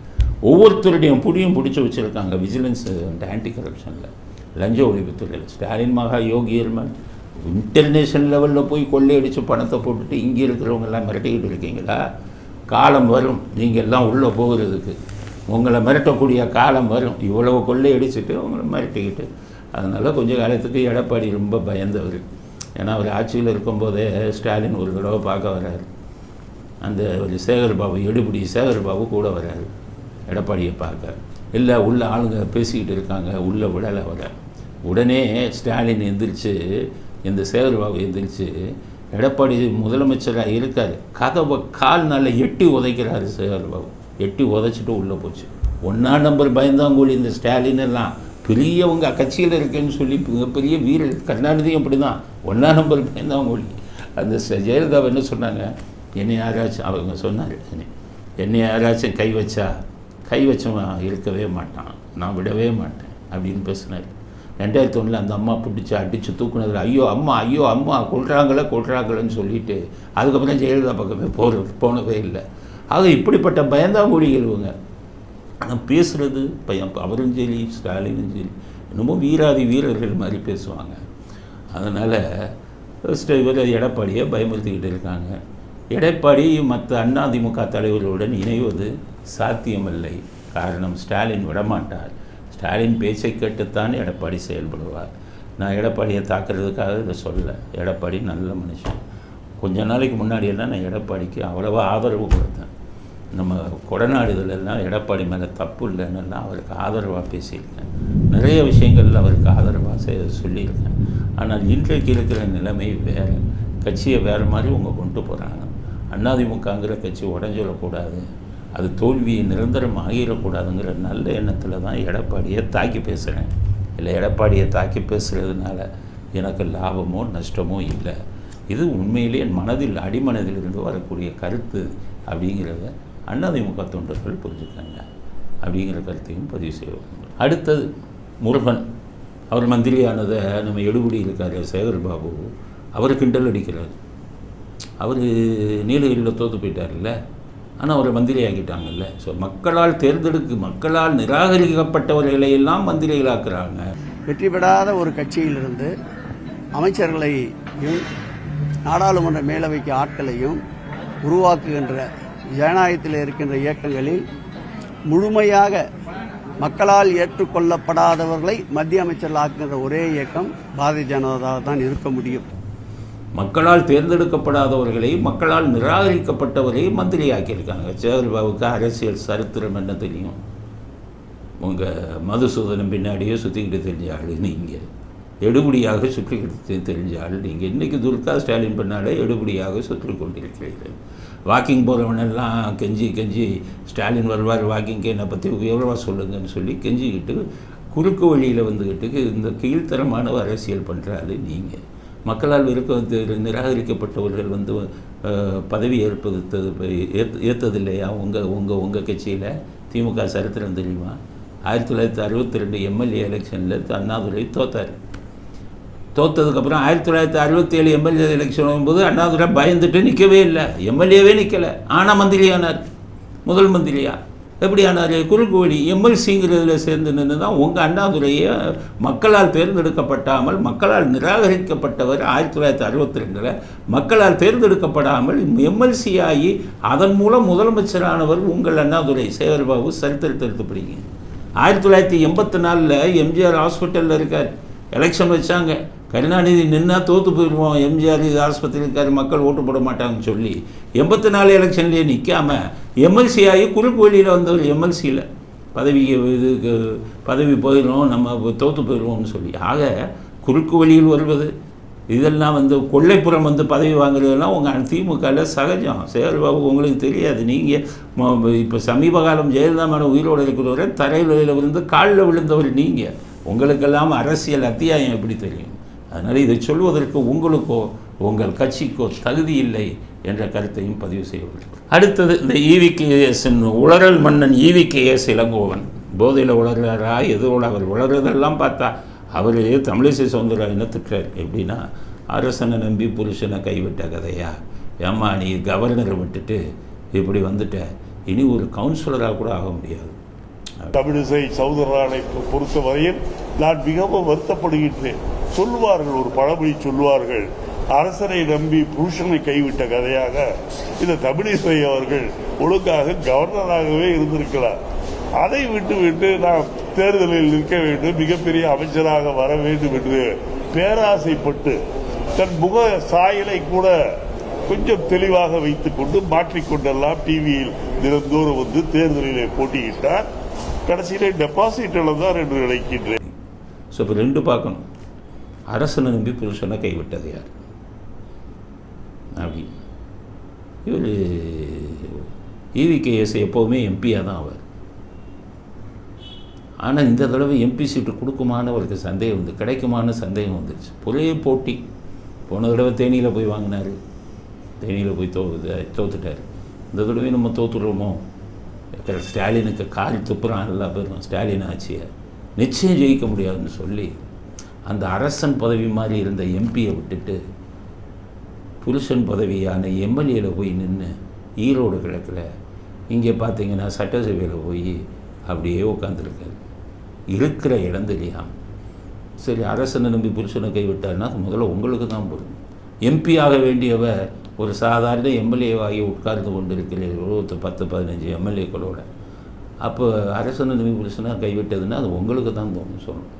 ஒவ்வொருத்தருடையும் பிடிச்சி வச்சுருக்காங்க விஜிலன்ஸ் அண்ட் ஆன்டி கரப்ஷனில், லஞ்ச ஒழிப்புத்துறையில். ஸ்டாலின் மகா யோகியர்மன் இன்டர்நேஷ்னல் லெவலில் போய் கொள்ளையடித்து பணத்தை போட்டுட்டு இங்கே இருக்கிறவங்கெல்லாம் மிரட்டிக்கிட்டு இருக்கீங்களா? காலம் வரும், நீங்கள் எல்லாம் உள்ளே போகிறதுக்கு உங்களை மிரட்டக்கூடிய காலம் வரும். இவ்வளவு கொள்ளையடிச்சுட்டு அவங்கள மிரட்டிக்கிட்டு. அதனால் கொஞ்சம் காலத்துக்கு எடப்பாடி ரொம்ப பயந்தவர். ஏன்னா அவர் ஆட்சியில் இருக்கும்போதே ஸ்டாலின் ஒரு தடவை பார்க்க வர்றாரு. அந்த ஒரு சேகர்பாபு, எடுபடி சேகர்பாபு கூட வர்றாரு எடப்பாடியை பார்க்க. இல்லை உள்ள ஆளுங்க பேசிக்கிட்டு இருக்காங்க, உள்ளே விடலை வர. உடனே ஸ்டாலின் எந்திரிச்சு, இந்த சேகர்பாபு எந்திரிச்சு, எடப்பாடி முதலமைச்சராக இருக்கார், கதவை கால்னால எட்டி உதைக்கிறாரு சேகர்பாபு. எட்டி உதைச்சிட்டு உள்ளே போச்சு. 1ஆம் நம்பர் பயந்தாங்கூலி இந்த ஸ்டாலின் எல்லாம். பெரியவங்க கட்சியில் இருக்கேன்னு சொல்லி பெரிய வீரர். கருணாநிதியும் அப்படி தான், 1ஆம் நம்பர் பயந்தாங்கூலி. அந்த ஜெயலலிதாவை என்ன சொன்னாங்க, என்னை யாராச்சும், அவங்க சொன்னார், என்னை யாராச்சும் கை வச்சவன் இருக்கவே மாட்டான், நான் விடவே மாட்டேன் அப்படின்னு பேசினார். 2001 அந்த அம்மா பிடிச்சி அடித்து தூக்குனதில் ஐயோ அம்மா கொள்றாங்களேன்னு சொல்லிட்டு அதுக்கப்புறம் ஜெயலலிதா பக்கமே போனதே இல்லை. ஆக இப்படிப்பட்ட பயந்தாங்கூலிகள் இவங்க. ஆனால் பேசுகிறது அவரும் சரி ஸ்டாலினும் சரி என்னமோ வீரர்கள் மாதிரி பேசுவாங்க. அதனால் இவர் எடப்பாடியை பயமுறுத்திக்கிட்டு இருக்காங்க. எடப்பாடி மற்ற அதிமுக தலைவர்களுடன் இணைவது சாத்தியமில்லை. காரணம், ஸ்டாலின் விடமாட்டார். ஸ்டாலின் பேச்சை கேட்டுத்தான் எடப்பாடி செயல்படுவார். நான் எடப்பாடியை தாக்குறதுக்காக இதை சொல்ல. எடப்பாடி நல்ல மனுஷன். கொஞ்ச நாளைக்கு முன்னாடியெல்லாம் நான் எடப்பாடிக்கு அவ்வளவா ஆதரவு கொடுத்தேன். நம்ம கொடநாடுகளெல்லாம் எடப்பாடி மேலே தப்பு இல்லைன்னெல்லாம் அவருக்கு ஆதரவாக பேசியிருக்கேன். நிறைய விஷயங்கள் அவருக்கு ஆதரவாக சொல்லியிருக்கேன். ஆனால் இன்றைக்கு இருக்கிற நிலைமை வேறு. கட்சியை வேறு மாதிரி கொண்டு போகிறாங்க. அதிமுகங்கிற கட்சி உடஞ்சிடக்கூடாது, அது தோல்வியை நிரந்தரம் ஆகிடக்கூடாதுங்கிற நல்ல எண்ணத்தில் தான் எடப்பாடியை தாக்கி பேசுகிறேன். இல்லை எடப்பாடியை தாக்கி பேசுகிறதுனால எனக்கு லாபமோ நஷ்டமோ இல்லை. இது உண்மையிலே என் மனதில் அடிமனதிலிருந்து வரக்கூடிய கருத்து அப்படிங்கிறத அதிமுக தொண்டர்கள் புரிஞ்சுக்காங்க அப்படிங்கிற கருத்தையும் பதிவு செய்வோம். அடுத்தது முருகன், அவர் மந்திரியானதை நம்ம எடுபடி இருக்கார் சேகர்பாபு, அவர் கிண்டல் அடிக்கிறார். அவர் நீலகிரியில் தோற்று போயிட்டார்ல, ஆனால் அவரை மந்திரி ஆக்கிட்டாங்கல்ல. ஸோ மக்களால் நிராகரிக்கப்பட்டவர்களையெல்லாம் மந்திரிகளாக்குறாங்க. வெற்றி பெறாத ஒரு கட்சியிலிருந்து அமைச்சர்களையும் நாடாளுமன்ற மேலவைக்கு ஆட்களையும் உருவாக்குகின்ற ஜனநாயகத்தில் இருக்கின்ற இயக்கங்களில் முழுமையாக மக்களால் ஏற்றுக்கொள்ளப்படாதவர்களை மத்திய அமைச்சர்கள் ஆக்குகின்ற ஒரே இயக்கம் பாரதிய ஜனதா தான் இருக்க முடியும். மக்களால் தேர்ந்தெடுக்கப்படாதவர்களை, மக்களால் நிராகரிக்கப்பட்டவரை மந்திரி ஆக்கியிருக்காங்க. சேகர்பாபுக்கு அரசியல் சரித்திரம் என்ன தெரியும்? உங்கள் மதுசூதனம் பின்னாடியே சுற்றிக்கிட்டு தெரிஞ்ச ஆள் நீங்கள், எடுபடியாக சுற்றிக்கிட்டு தெரிஞ்ச ஆள் நீங்கள். இன்றைக்கி துர்கா ஸ்டாலின் பின்னாலே எடுபடியாக சுற்றி கொண்டிருக்கிறீர்கள். வாக்கிங் போகிறவனெல்லாம் கெஞ்சி ஸ்டாலின் வருவார் வாக்கிங்க்கு என்னை பற்றி விவரமாக சொல்லுங்கன்னு சொல்லி கெஞ்சிக்கிட்டு குறுக்கு வழியில் வந்துக்கிட்டு இந்த கீழ்த்தரமான அரசியல் பண்ணுறாரு நீங்கள். மக்களால் நிராகரிக்கப்பட்டவர்கள் வந்து பதவி ஏற்றதில்லையா உங்கள் கட்சியில்? திமுக சரித்திரம் தெரியுமா? 1962 எம்எல்ஏ எலெக்ஷனில் அண்ணாதுரை தோத்தார். தோற்றதுக்கப்புறம் 1967 எம்எல்ஏ எலெக்ஷன் வரும்போது அண்ணாதுரை பயந்துட்டு நிற்கவே இல்லை, எம்எல்ஏவே நிற்கலை, ஆனால் மந்திரியானார். முதல் மந்திரியா எப்படி ஆனார்? குறுக்கு வழி எம்எல்சிங்கிறதுல சேர்ந்து நின்று தான் உங்கள் அண்ணாதுரையை மக்களால் தேர்ந்தெடுக்கப்பட்டாமல், மக்களால் நிராகரிக்கப்பட்டவர் 1962 மக்களால் தேர்ந்தெடுக்கப்படாமல் எம்எல்சி ஆகி அதன் மூலம் முதலமைச்சரானவர் உங்கள் அண்ணாதுரை. சேகர்பாபு சரித்திரத்தை எடுத்து படிங்க. 1984 எம்ஜிஆர் ஹாஸ்பிட்டலில் இருக்கார், எலெக்ஷன் வச்சாங்க. கருணாநிதி நின்னா தோற்று போயிடுவோம், எம்ஜிஆர் இது ஆஸ்பத்திரி இருக்கார், மக்கள் ஓட்டு போட மாட்டாங்கன்னு சொல்லி 84 எலெக்ஷன்லேயே நிற்காமல் எம்எல்சி ஆகி குறுக்கு வழியில் வந்தவர். எம்எல்சியில் பதவி போயிடும், நம்ம தோற்று போயிடுவோம்னு சொல்லி. ஆக குறுக்கு வழியில் வருவது இதெல்லாம் வந்து கொள்ளைப்புறம் வந்து பதவி வாங்குறதெல்லாம் உங்கள் திமுகவில் சகஜம். சேகர்பாபு உங்களுக்கு தெரியாது. நீங்கள் இப்போ சமீப காலம் ஜெயலலிதா மேடம் உயிரோடு இருக்கிறவரை தரையில் விழுந்து காலில் விழுந்தவர் நீங்கள். உங்களுக்கெல்லாம் அரசியல் அத்தியாயம் எப்படி தெரியும்? அதனால் இதை சொல்வதற்கு உங்களுக்கோ உங்கள் கட்சிக்கோ தகுதி இல்லை என்ற கருத்தையும் பதிவு செய்வது. அடுத்தது இந்த EVKS உளறல் மன்னன் EVKS இளங்கோவன் போதையில் உளறாரா எதுவோட அவர் உளறதெல்லாம் பார்த்தா அவர் தமிழிசை சௌந்தரராஜனை திட்டுறார். எப்படின்னா, அரசனை நம்பி புருஷனை கைவிட்ட கதையா? ஏம்மா நீ கவர்னரை விட்டுட்டு இப்படி வந்துட்ட, இனி ஒரு கவுன்சிலராக கூட ஆக முடியாது. தமிழிசை சௌந்தரராஜனை பொறுத்தவரையில் நான் மிகவும் வருத்தப்படுகின்றேன். சொல்லுவார்கள், ஒரு பழமொழி சொல்லுவார்கள், அரசனை நம்பி புருஷனை கைவிட்ட கதையாக இந்த தமிழிசை அவர்கள் ஒழுங்காக கவர்னராகவே இருந்திருக்கிறார். அதை விட்டு நாம் தேர்தலில் நிற்க வேண்டும், மிகப்பெரிய அமைச்சராக வர வேண்டும் என்று பேராசைப்பட்டு தன் முக சாயலை கூட கொஞ்சம் தெளிவாக வைத்துக் கொண்டு மாற்றிக்கொண்டெல்லாம் டிவியில் தினந்தோறும் வந்து தேர்தலிலே போட்டியிட்டார். கடைசியிலே டெபாசிட் இழந்தார் என்று நினைக்கின்றேன். ஸோ இப்போ ரெண்டு பார்க்கணும். அரசனை நம்பி புருஷனை கைவிட்டது யார்? அப்படி இவர் EVKS எப்போவுமே எம்பியாக தான் அவர். ஆனால் இந்த தடவை எம்பி சீட்டு கொடுக்குமான்னு அவருக்கு சந்தேகம் வந்து கிடைக்குமான்னு சந்தேகம் வந்துடுச்சு. ஒரே போட்டி. போன தடவை தேனியில் போய் வாங்கினார், தேனியில் போய் தோத்துட்டார். இந்த தடவை நம்ம தோத்துடுறோமோ? ஸ்டாலினுக்கு கால் துப்புறான் எல்லா பேரும். ஸ்டாலின் ஆட்சியை நிச்சயம் ஜெயிக்க முடியாதுன்னு சொல்லி அந்த அரசன் பதவி மாதிரி இருந்த எம்பியை விட்டுட்டு புருஷன் பதவியான எம்எல்ஏல போய் நின்று ஈரோடு கிழக்கில் இங்கே பார்த்தீங்கன்னா சட்டசபையில் போய் அப்படியே உட்காந்துருக்காரு. இருக்கிற இடம் தெரியாமல். சரி, அரசனை நம்பி புருஷனை கைவிட்டார்னா முதல்ல உங்களுக்கு தான் போடும். எம்பி ஆக வேண்டியவ ஒரு சாதாரண எம்எல்ஏவாகி உட்கார்ந்து கொண்டு இருக்கிறீர்கள் 10-15 எம்எல்ஏக்களோட. அப்போ அரசனை நம்பி புருஷனாக கைவிட்டதுன்னா அது உங்களுக்கு தான் தோணும் சொல்லணும்.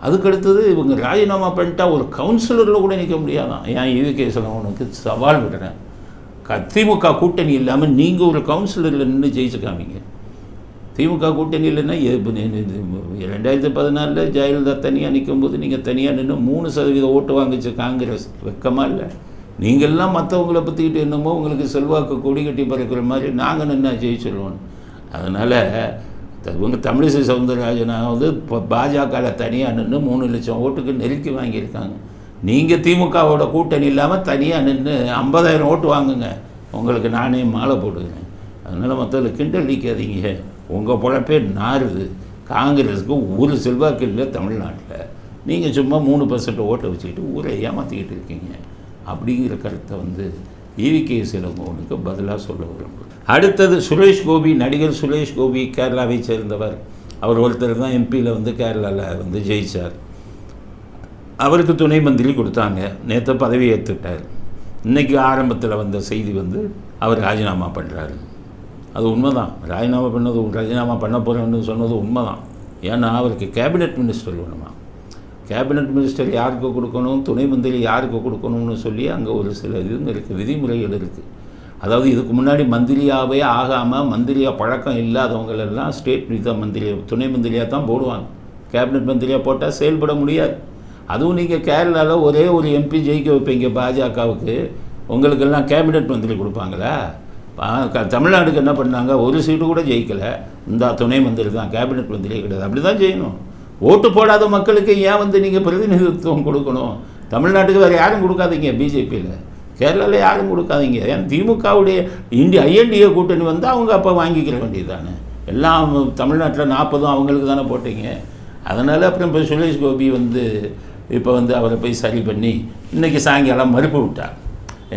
அதுக்கடுத்தது இவங்க ராஜினாமா பண்ணிட்டா ஒரு கவுன்சிலரில் கூட நிற்க முடியாதான். ஏன் EVKS உனக்கு சவால் விடுறேன், திமுக கூட்டணி இல்லாமல் நீங்கள் ஒரு கவுன்சிலரில் நின்று ஜெயிச்சு காமிங்க. திமுக கூட்டணி இல்லைன்னா 2014 ஜெயலலிதா தனியாக நிற்கும்போது நீங்கள் தனியாக நின்று 3% ஓட்டு வாங்கிச்சு காங்கிரஸ். வெக்கமாக இல்லை? நீங்கள்லாம் மற்றவங்கள பற்றிக்கிட்டு என்னமோ உங்களுக்கு செல்வாக்கு கொடி கட்டி பறக்கிற மாதிரி நாங்கள் நின்று ஜெயிச்சிடுவோம். அதனால் இவங்க தமிழிசை சவுந்தரராஜனாவது இப்போ பாஜகவில் தனியாக நின்று 3 லட்சம் ஓட்டுக்கு நெருக்கி வாங்கியிருக்காங்க. நீங்கள் திமுகவோட கூட்டணி இல்லாமல் தனியாக நின்று 50,000 ஓட்டு வாங்குங்க, உங்களுக்கு நானே மாலை போடுகிறேன். அதனால் மற்றவர்கள் கிண்டல் அடிக்காதீங்க. உங்கள் பொழப்பே நாறுது. காங்கிரஸுக்கு ஒரு செல்வாக்கு இல்லை தமிழ்நாட்டில். நீங்கள் சும்மா 3% ஓட்டை வச்சுக்கிட்டு ஊரை ஏமாற்றிக்கிட்டு இருக்கீங்க அப்படிங்கிற கருத்தை வந்து ஈவிகே இளங்கோவனுக்கு பதிலாக சொல்ல விரும்புகிறேன். அடுத்தது சுரேஷ் கோபி, நடிகர் சுரேஷ் கோபி கேரளாவை சேர்ந்தவர். அவர் ஒருத்தர் தான் எம்பியில் வந்து கேரளாவில் வந்து ஜெயித்தார். அவருக்கு துணை மந்திரி கொடுத்தாங்க. நேற்று பதவி ஏற்றுட்டார். இன்றைக்கி ஆரம்பத்தில் வந்த செய்தி வந்து அவர் ராஜினாமா பண்ணுறாரு. அது உண்மைதான். ராஜினாமா பண்ண போகிறேன்னு சொன்னது உண்மைதான். ஏன்னா அவருக்கு கேபினெட் மினிஸ்டர் வேணுமா. கேபினெட் மினிஸ்டர் யாருக்கு கொடுக்கணும், துணை மந்திரி யாருக்கு கொடுக்கணும்னு சொல்லி அங்கே ஒரு சில இதுங்க இருக்குது, விதிமுறைகள் இருக்குது. அதாவது இதுக்கு முன்னாடி மந்திரியாகவே ஆகாமல் மந்திரியாக பழக்கம் இல்லாதவங்களெல்லாம் ஸ்டேட் மந்திரி துணை மந்திரியாக தான் போடுவாங்க. கேபினெட் மந்திரியாக போட்டால் செயல்பட முடியாது. அதுவும் நீங்கள் கேரளாவில் ஒரே ஒரு எம்பி ஜெயிக்க வைப்பீங்க பாஜகவுக்கு, உங்களுக்கெல்லாம் கேபினெட் மந்திரி கொடுப்பாங்களா? தமிழ்நாடுக்கு என்ன பண்ணாங்க, ஒரு சீட்டு கூட ஜெயிக்கலை. இந்த துணை மந்திரி தான், கேபினெட் மந்திரியே கிடையாது. அப்படி தான் செய்யணும். ஓட்டு போடாத மக்களுக்கு ஏன் வந்து நீங்கள் பிரதிநிதித்துவம் கொடுக்கணும்? தமிழ்நாட்டுக்கு வேறு யாரும் கொடுக்காதீங்க. பிஜேபியில் கேரளாவில் யாரும் கொடுக்காதீங்க. ஏன் திமுகவுடைய ஐஎன்டிஏ கூட்டணி வந்தால் அவங்க அப்போ வாங்கிக்கிற வேண்டியது தானே. எல்லாம் தமிழ்நாட்டில் 40 அவங்களுக்கு தானே போட்டீங்க. அதனால் அப்புறம் இப்போ சுரேஷ் கோபி வந்து இப்போ வந்து அவரை போய் சரி பண்ணி இன்றைக்கி சாயங்காலம் மறுப்பு விட்டார்.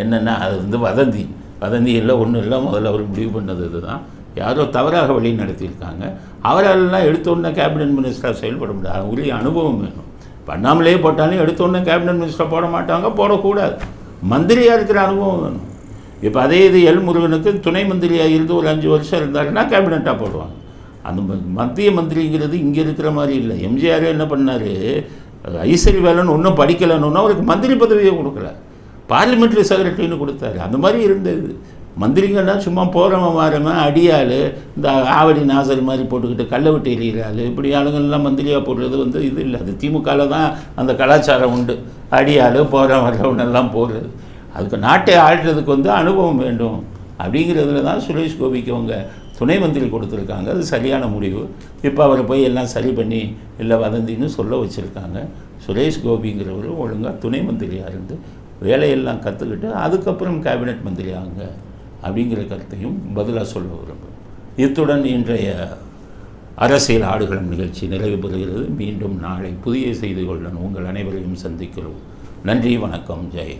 என்னென்னா அது வந்து வதந்தி இல்லை, ஒன்றும் இல்லை. முதல்ல அவர் முடிவு பண்ணது இதுதான். யாரோ தவறாக வழி நடத்தியிருக்காங்க. அவரெல்லாம் எடுத்தோடனே கேபினெட் மினிஸ்டராக செயல்பட முடியாது. உரிய அனுபவம் வேணும். பண்ணாமலே போட்டாலும் எடுத்தோடனே கேபினெட் மினிஸ்டராக போட மாட்டாங்க, போடக்கூடாது. மந்திரியாக இருக்கிற அனுபவம் வேணும். இப்போ அதே இது எல் முருகனுக்கு துணை மந்திரியாக இருந்து ஒரு 5 வருஷம் இருந்தாருன்னா கேபினெட்டாக போடுவாங்க. அந்த மத்திய மந்திரிங்கிறது இங்கே இருக்கிற மாதிரி இல்லை. எம்ஜிஆர் என்ன பண்ணார், ஐசரி வேலைன்னு ஒன்றும் படிக்கலைன்னா அவருக்கு மந்திரி பதவியை கொடுக்கல, பார்லிமெண்ட்ரி செக்ரட்டரின்னு கொடுத்தாரு. அந்த மாதிரி இருந்தது. மந்திரிங்கன்னா சும்மா போகிறவன் வாரவன் அடியாள், இந்த ஆவடி நாசல் மாதிரி போட்டுக்கிட்டு கல்லை விட்டு எறிகிறாள், இப்படி ஆளுங்கள்லாம் மந்திரியாக போடுறது வந்து இது இல்லை. அது திமுகவில் தான் அந்த கலாச்சாரம் உண்டு. அடியாள் போகிறவன் வரவனெல்லாம் போடுறது. அதுக்கு நாட்டை ஆள்றதுக்கு வந்து அனுபவம் வேண்டும். அப்படிங்கிறதுல தான் சுரேஷ் கோபிக்கு அவங்க துணை மந்திரி கொடுத்துருக்காங்க. அது சரியான முடிவு. இப்போ அவரை போய் எல்லாம் சரி பண்ணி இல்லை வதந்தின்னு சொல்ல வச்சுருக்காங்க. சுரேஷ் கோபிங்கிறவர் ஒழுங்காக துணை மந்திரியாக இருந்து வேலையெல்லாம் கற்றுக்கிட்டு அதுக்கப்புறம் கேபினெட் மந்திரி ஆகுங்க அப்படிங்கிற கருத்தையும் பதிலாக சொல்ல விரும்புகிறேன். இத்துடன் இன்றைய அரசியல் ஆடுகளம் நிகழ்ச்சி நிறைவு பெறுகிறது. மீண்டும் நாளை புதிய செய்திகளுடன் உங்கள் அனைவரையும் சந்திக்கிறோம். நன்றி, வணக்கம், ஜெய்.